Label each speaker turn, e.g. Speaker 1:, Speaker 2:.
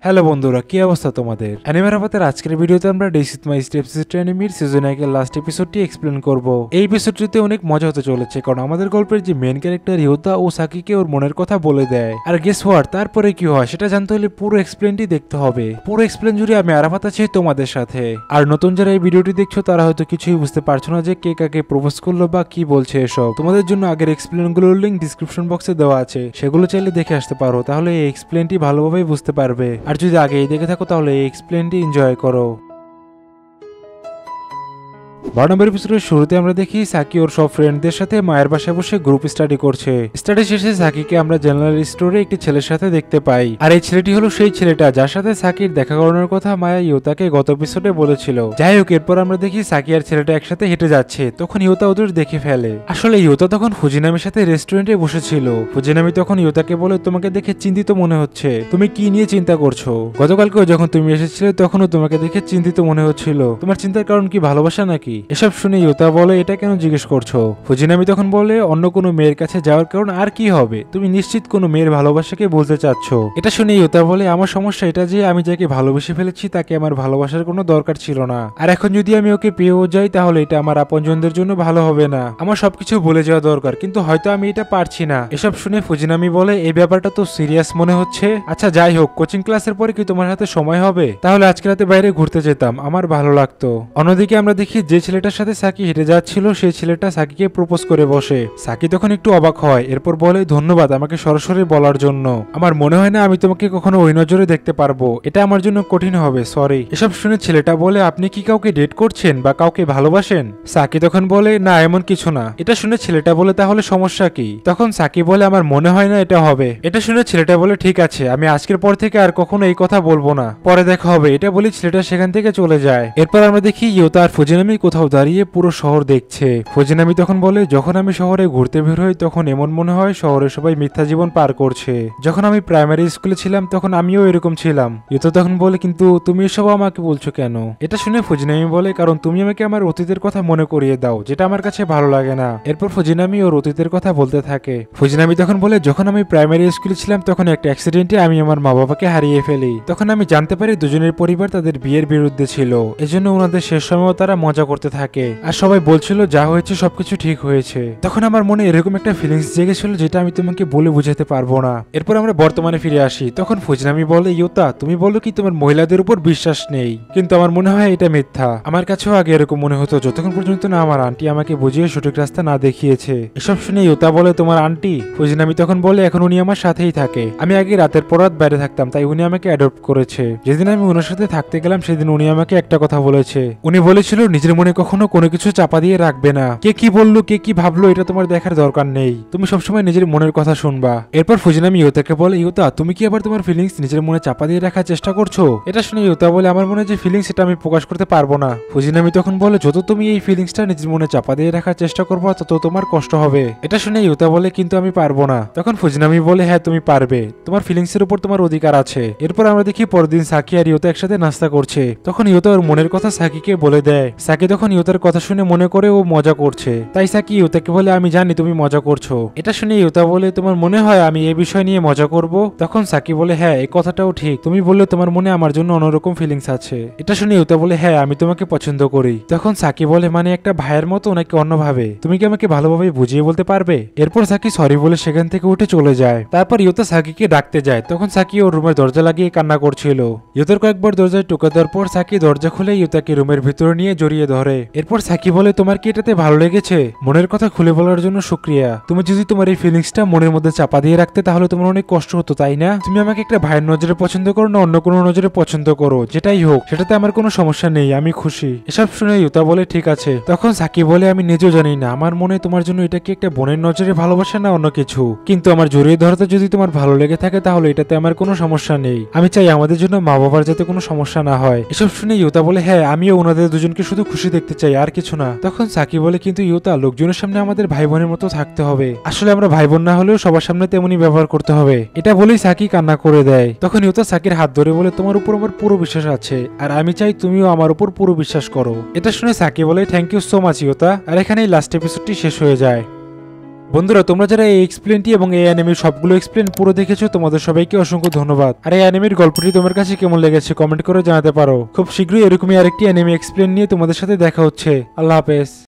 Speaker 1: Hello বন্ধুরা, কি অবস্থা তোমাদের? অ্যানিমের আপাতের আজকের ভিডিওতে আমরা ডেস উইথ মাই স্টেপস অ্যানিমির সিজন 1 এর লাস্ট এপিসোডটি এক্সপ্লেন করব। এই এপিসোডটিতে অনেক মজা হতে চলেছে, কারণ আমাদের গল্পের যে মেন ক্যারেক্টার ইয়োতা ও সাকিকে ওর মনের কথা বলে দেয়। আর গেস হোয়াট, তারপরে কি হয় সেটা জানতে হলে পুরো এক্সপ্লেনটি দেখতে হবে। পুরো এক্সপ্লেন জুড়ে আমি আরাফাত আছি তোমাদের সাথে। আর নতুন যারা এই ভিডিওটি দেখছো তারা হয়তো কিছুই বুঝতে পারছো না যে কে কাকে প্রপোজ করলো বা কি বলছে এসব। তোমাদের জন্য আগের এক্সপ্লেনগুলোর লিংক ডিসক্রিপশন বক্সে দেওয়া আছে, সেগুলো চাইলে দেখে আসতে পারো, তাহলে এই এক্সপ্লেনটি ভালোভাবে বুঝতে পারবে। আর যদি আগেই দেখে থাকো তাহলে এই এক্সপ্লেনটি এনজয় করো। 12 নম্বর এপিসোডের শুরুতে আমরা দেখি সাকি ওর সব ফ্রেন্ডদের সাথে মায়ের বাসায় বসে গ্রুপ স্টাডি করছে। স্টাডি শেষে সাকিকে আমরা জেনারেল স্টোরে একটি ছেলের সাথে দেখতে পাই। আর এই ছেলেটি হলো সেই ছেলেটা যার সাথে সাকির দেখা করানোর কথা মায়া ইয়োতাকে গত এপিসোডে বলেছিল। যাই হোক, এরপর আমরা দেখি সাকি আর ছেলেটা একসাথে হেঁটে যাচ্ছে, তখন ইয়োতা ওদের দেখে ফেলে। আসলে ইয়োতা তখন ফুজিনামির সাথে রেস্টুরেন্টে বসেছিল। ফুজিনামি তখন ইয়োতাকে বলে, তোমাকে দেখে চিন্তিত মনে হচ্ছে, তুমি কি নিয়ে চিন্তা করছো? গতকালকেও যখন তুমি এসেছিলে তখনও তোমাকে দেখে চিন্তিত মনে হচ্ছিল, তোমার চিন্তার কারণ কি ভালোবাসা নাকি? এসব শুনে ইয়োতা বলে, এটা কেন জিজ্ঞেস করছো? ফুজিনামি তখন বলে, অন্য কোনো মেয়ের কাছে যাওয়ার কারণ আর কি হবে? তুমি নিশ্চিত কোনো মেয়ের ভালোবাসাকে বলতে চাচ্ছ? এটা শুনে ইয়োতা বলে, আমার সমস্যা এটা যে আমি যাকে ভালোবেসে ফেলেছি তাকে আমার ভালোবাসার কোনো দরকার ছিল না। আর এখন যদি আমি ওকে পেয়েও যাই তাহলে এটা আমার আপনজনদের জন্য ভালো হবে না। আমার সবকিছু বলে যাওয়া দরকার, কিন্তু হয়তো আমি এটা পারছি না। এসব শুনে ফুজিনামি বলে, এই ব্যাপারটা তো সিরিয়াস মনে হচ্ছে। আচ্ছা যাই হোক, কোচিং ক্লাসের পরে কি তোমার হাতে সময় হবে? তাহলে আজকে রাতে বাইরে ঘুরতে যেতাম, আমার ভালো লাগতো। অন্যদিকে আমরা দেখি যে ছেলেটার সাথে সাকি হেঁটে যাচ্ছিল সেই ছেলেটা সাকিকে প্রপোজ করে বসে। সাকি তখন একটু অবাক হয়, এরপর বলে, ধন্যবাদ আমাকে সরাসরি বলার জন্য। আমার মনে হয় না আমি তোমাকে কখনো ওই নজরে দেখতে পারবো, এটা আমার জন্য কঠিন হবে, সরি। এসব শুনে ছেলেটা বলে, আপনি কি কাউকে ডেট করছেন বা কাউকে ভালোবাসেন? সাকি তখন বলে, না এমন কিছু না। এটা শুনে ছেলেটা বলে, তাহলে সমস্যা কি? তখন সাকি বলে, আমার মনে হয় না এটা হবে। এটা শুনে ছেলেটা বলে, ঠিক আছে, আমি আজকের পর থেকে আর কখনো এই কথা বলবো না, পরে দেখা হবে। এটা বলি ছেলেটা সেখান থেকে চলে যায়। এরপর আমরা দেখি ইয়োতা আর ফুজিনামি কোথাও দাঁড়িয়ে পুরো শহর দেখছে। ফুজিনামি তখন বলে, যখন আমি শহরে ঘুরতে বের হই তখন এমন মনে হয় শহরে সবাই মিথ্যা জীবন পার করছে। যখন আমি প্রাইমারি স্কুলে ছিলাম তখন আমিও এরকম ছিলাম। ইয়োতা তখন বলে, কিন্তু তুমি এসব আমাকে বলছো কেন? এটা শুনে ফুজিনামি বলে, কারণ তুমি আমাকে আমার অতীতের কথা মনে করিয়ে দাও, যেটা আমার কাছে ভালো লাগে না। এরপর ফুজিনামি ওর অতীতের কথা বলতে থাকে। ফুজিনামি তখন বলে, যখন আমি প্রাইমারি স্কুলে ছিলাম তখন একটা অ্যাক্সিডেন্টে আমি আমার মা বাবাকে হারিয়ে ফেলি। তখন আমি জানতে পারি দুজনের পরিবার তাদের বিয়ের বিরুদ্ধে ছিল, এজন্য ওনাদের শেষ সময়ও তারা মজা করতে থাকে। আর সবাই বলছিল যা হয়েছে সবকিছু ঠিক হয়েছে। তখন আমার মনে এরকম একটা ফিলিংস জেগেছিল যেটা আমি তোমাকে বলে বোঝাতে পারবো না। এরপর আমরা বর্তমানে ফিরে আসি। তখন ফুজিনামি বলে, ইয়োতা তুমি বলো কি তোমার মহিলাদের উপর বিশ্বাস নেই? কিন্তু আমার মনে হয় এটা মিথ্যা। আমার কাছেও আগে এরকম মনে হতো, যতক্ষণ পর্যন্ত না আমার আন্টি আমাকে বুঝিয়ে সঠিক রাস্তা না দেখিয়েছে। এসব শুনে ইয়োতা বলে, তোমার আন্টি? ফুজিনামি তখন বলে, এখন উনি আমার সাথেই থাকে। আমি আগে রাতের পর রাত বাইরে থাকতাম, তাই উনি আমাকে অ্যাডপ্ট করেছে। যেদিন আমি ওনার সাথে থাকতে গেলাম সেদিন উনি আমাকে একটা কথা বলেছে। উনি বলেছিল নিজের মনে কখনো কোনো কিছু চাপা দিয়ে রাখবে না। কে কি বললো কে কি ভাবলো এটা তোমার দেখার দরকার নেই, তুমি সবসময় নিজের মনের কথা শুনবা। এরপর ফুজিনামি ইয়োতাকে বলে, ইয়োতা তুমি কি আবার তোমার ফিলিংস নিজের মনে চাপা দিয়ে রাখার চেষ্টা করছো? এটা শুনে ইয়োতা বলে, আমার মনে যে ফিলিংস এটা আমি প্রকাশ করতে পারবো না। ফুজিনামি তখন বলে, যত তুমি এই ফিলিংসটা নিজের মনে চাপা দিয়ে রাখার চেষ্টা করবো তত তোমার কষ্ট হবে। এটা শুনে ইয়োতা বলে, কিন্তু আমি পারবো না। তখন ফুজিনামি বলে, হ্যাঁ তুমি পারবে, তোমার ফিলিংস এর উপর তোমার অধিকার আছে। এরপর আমরা দেখি পরদিন সাকি আর ইয়োতা একসাথে নাস্তা করছে। তখন ইয়োতা ওর মনের কথা সাকিকে বলে দেয়। সাকি তখন ইয়োতার কথা শুনে মনে করে ও মজা করছে, তাই সাকি ইয়োতাকে বলে, আমি জানি তুমি মজা করছো। এটা শুনে ইয়োতা বলে, তোমার মনে হয় আমি এই বিষয় নিয়ে মজা করব? তখন সাকি বলে, হ্যাঁ এই কথাটাও ঠিক, তুমি বললে তোমার মনে আমার জন্য অন্যরকম ফিলিংস আছে। এটা শুনে ইয়োতা বলে, হ্যাঁ আমি তোমাকে পছন্দ করি। তখন সাকি বলে, মানে একটা ভাইয়ের মতো নাকি অন্যভাবে? তুমি কি আমাকে ভালোভাবে বুঝিয়ে বলতে পারবে? এরপর সাকি সরি বলে সেখান থেকে উঠে চলে যায়। তারপর ইয়োতা সাকিকে ডাকতে যায়। তখন সাকি ওর রুমের দরজা লাগিয়ে কান্না করছিল। ইয়োতার কয়েকবার দরজায় টোকা দেওয়ার পর সাকি দরজা খুলে ইয়োতাকে রুমের ভিতরে নিয়ে জড়িয়ে ধরে। এরপর সাকি বলে, তোমার কি এটাতে ভালো লেগেছে? মনের কথা খুলে বলার জন্য শুক্রিয়া। তুমি যদি তোমার এই ফিলিংসটা মনের মধ্যে চাপা দিয়ে রাখতে তাহলে তোমার অনেক কষ্ট হতো, তাই না? তুমি আমাকে একটা ভাইয়ের নজরে পছন্দ করো না অন্য কোনো নজরে পছন্দ করো, যেটাই হোক সেটাতে আমার কোনো সমস্যা নেই, আমি খুশি। এসব শুনে ইয়োতা বলে, ঠিক আছে। তখন সাকি বলে, আমি নিজেও জানি না আমার মনে তোমার জন্য এটা কি একটা বোনের নজরে ভালোবাসা না অন্য কিছু, কিন্তু আমার জড়িয়ে ধরাতে যদি তোমার ভালো লেগে থাকে তাহলে এটাতে আমার কোনো সমস্যা নেই। আমি চাই আমাদের জন্য মা বাবার যাতে কোনো সমস্যা না হয়। এসব শুনে ইয়োতা বলে, হ্যাঁ আমিও ওনাদের দুজনকে শুধু খুশি দেখতে চাই, আর কিছু না। তখন সাকি বলে, কিন্তু ইয়োতা লোকজনের সামনে আমাদের ভাই বোনের মতো থাকতে হবে। আসলে আমরা ভাই বোন না হলেও সবার সামনে তেমনি ব্যবহার করতে হবে। এটা বলেই সাকি কান্না করে দেয়। তখন ইয়োতা সাকির হাত ধরে বলে, তোমার উপর আমার পুরো বিশ্বাস আছে, আর আমি চাই তুমিও আমার উপর পুরো বিশ্বাস করো। এটা শুনে সাকি বলে, থ্যাংক ইউ সো মাচ ইয়োতা। আর এখানেই লাস্ট এপিসোডটি শেষ হয়ে যায়। বন্ধুরা তোমরা যারা এই এক্সপ্লেনটি এবং এই অ্যানিমের সবগুলো এক্সপ্লেন পুরো দেখেছো তোমাদের সবাইকে অসংখ্য ধন্যবাদ। আর এই অ্যানিমের গল্পটি তোমার কাছে কেমন লেগেছে কমেন্ট করে জানাতে পারো। খুব শীঘ্রই এরকমই আরেকটি অ্যানিমে এক্সপ্লেন নিয়ে তোমাদের সাথে দেখা হচ্ছে। আল্লাহ হাফেজ।